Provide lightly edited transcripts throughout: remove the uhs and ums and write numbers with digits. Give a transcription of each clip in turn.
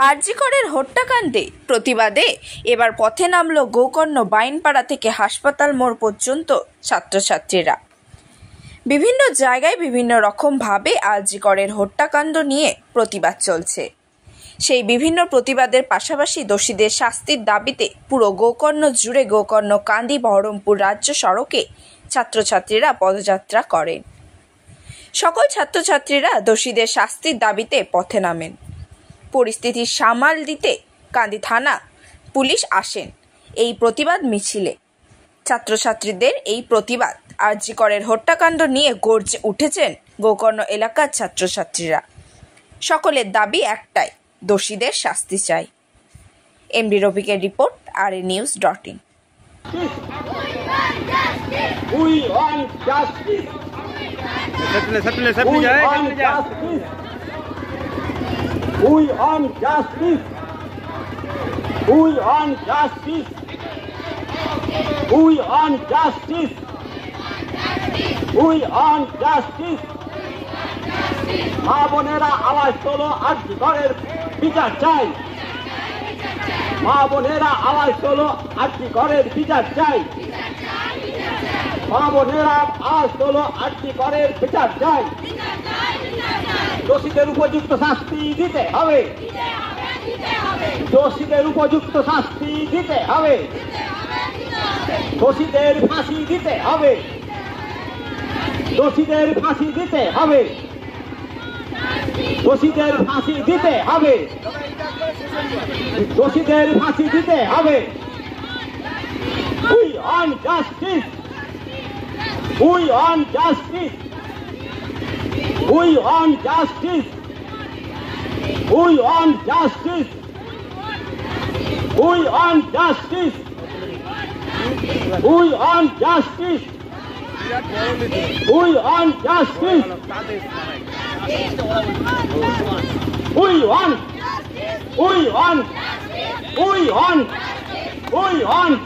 আরজিকরের হত্যাকাণ্ডে প্রতিবাদে এবার পথে নামল গোকর্ণ বাইনপাড়া থেকে হাসপাতাল মোড় পর্যন্ত ছাত্রছাত্রীরা। বিভিন্ন জায়গায় বিভিন্ন রকমভাবে আরজিকরের হত্যাকাণ্ড নিয়ে প্রতিবাদ চলছে। সেই বিভিন্ন প্রতিবাদের পাশাপাশি দোষীদের শাস্তির দাবিতে পুরো গোকর্ণ জুড়ে গোকর্ণ কান্দি বহরমপুর রাজ্য সড়কে ছাত্রছাত্রীরা পদযাত্রা করেন। সকল ছাত্রছাত্রীরা দোষীদের শাস্তির দাবিতে পথে নামেন। পরিস্থিতি সামাল দিতে কান্দি থানা পুলিশ আসেন এই প্রতিবাদ মিছিলে। ছাত্রছাত্রীদের এই প্রতিবাদ আরজিকরের হত্যাকাণ্ড নিয়ে গর্জে উঠেছেন গোকর্ণ এলাকার ছাত্রছাত্রীরা। সকলের দাবি একটাই, দোষীদের শাস্তি চাই। এমডি রফিকের রিপোর্ট, RAnews.in। We want justice. We want justice. We want justice. We want justice. মা বোনেরা আওয়াজ তোলো, আরজিকরের বিচার চাই। মা বোনেরা আওয়াজ তোলো, আরজিকরের বিচার চাই। মা বোনেরা আওয়াজ তোলো, আরজিকরের বিচার চাই। দোষীদের উপযুক্ত শাস্তি দিতে হবে। দোষীদের উপযুক্ত শাস্তি দিতে হবে। দোষীদের ফাঁসি দিতে হবে। দোষীদের ফাঁসি দিতে হবে। দোষীদের ফাঁসি দিতে হবে। দোষীদের ফাঁসি দিতে হবে। We want justice. We want justice. We want justice. We want justice. We want justice. We want justice. We want justice. We want. We want. We want. We want. We want.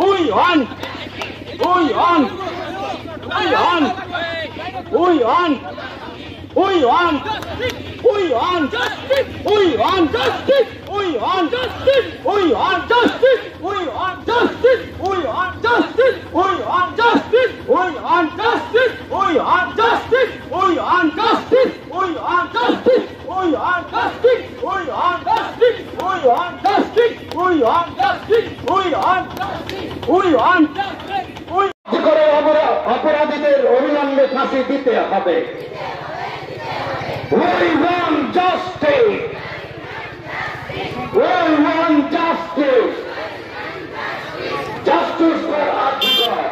We want. We want. We want. We want. We want justice. We want justice. We want justice. We want justice. We want justice. We want justice. We want justice. We want justice. We want justice. We want justice. We want justice. We want justice. We want justice. We want justice. We want justice. We want justice. We want justice. অপরাধীদের অবিলম্বে ফাঁসি দিতে হবে। We want justice. We want justice. Justice for Arjikar.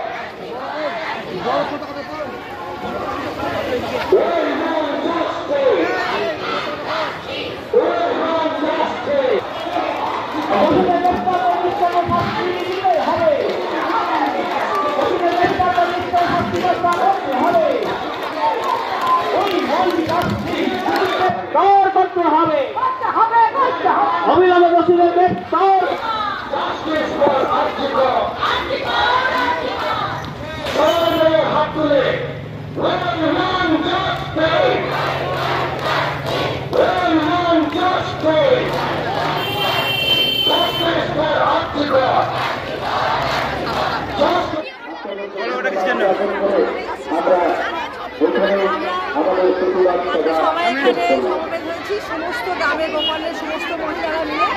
We want justice. We want justice. করতে হবে, অবিলম্বে দোষীদের গ্রেফতার। Justice for RG Kar. সবাই হাত তুলে We want justice. We want justice. Justice for Arjikor. সবাই এখানে সমবেত হয়েছি, সমস্ত গ্রামের গোপালের সমস্ত মহিলারা মিলে।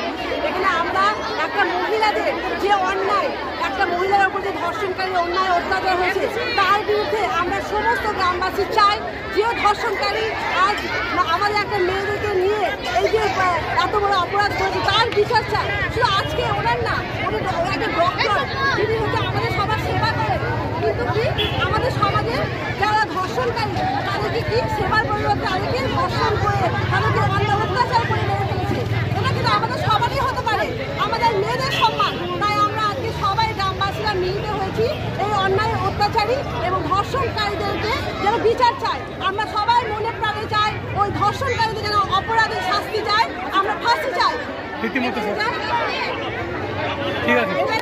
এখানে আমরা একটা মহিলাদের যে অন্যায়, একটা মহিলার উপর যে ধর্ষণকারী অন্যায় অত্যাচার হয়েছে তার বিরুদ্ধে আমরা সমস্ত গ্রামবাসী চাই যে ধর্ষণকারী আজ আমাদের একটা মেয়েদেরকে নিয়ে এই যে এত বড় অপরাধ করেছে তার বিচার চাই। শুধু আজকে ওনার না, ওনার একটা ডক্টর যিনি হচ্ছে আমাদের সবার সেবা করেন, কিন্তু কি আমাদের সমাজে যারা ধর্ষণকারী তাদেরকে কি সেবার পরিবর্তে তাদেরকে ধর্ষণ করে তাদেরকে অত্যাচার করে মেরে ফেলেছে। এটা কিন্তু আমাদের সবারই হতে পারে, আমাদের মেয়েদের সম্মান। তাই আমরা আজকে সবাই গ্রামবাসীরা মিলিত হয়েছি এই অন্যায় অত্যাচারী এবং ধর্ষণকারীদেরকে যেন বিচার চাই। আমরা সবাই মনে প্রাণে চাই ওই ধর্ষণকারীদের যেন অপরাধের শাস্তি চাই, আমরা ফাঁসি চাই। ঠিক আছে।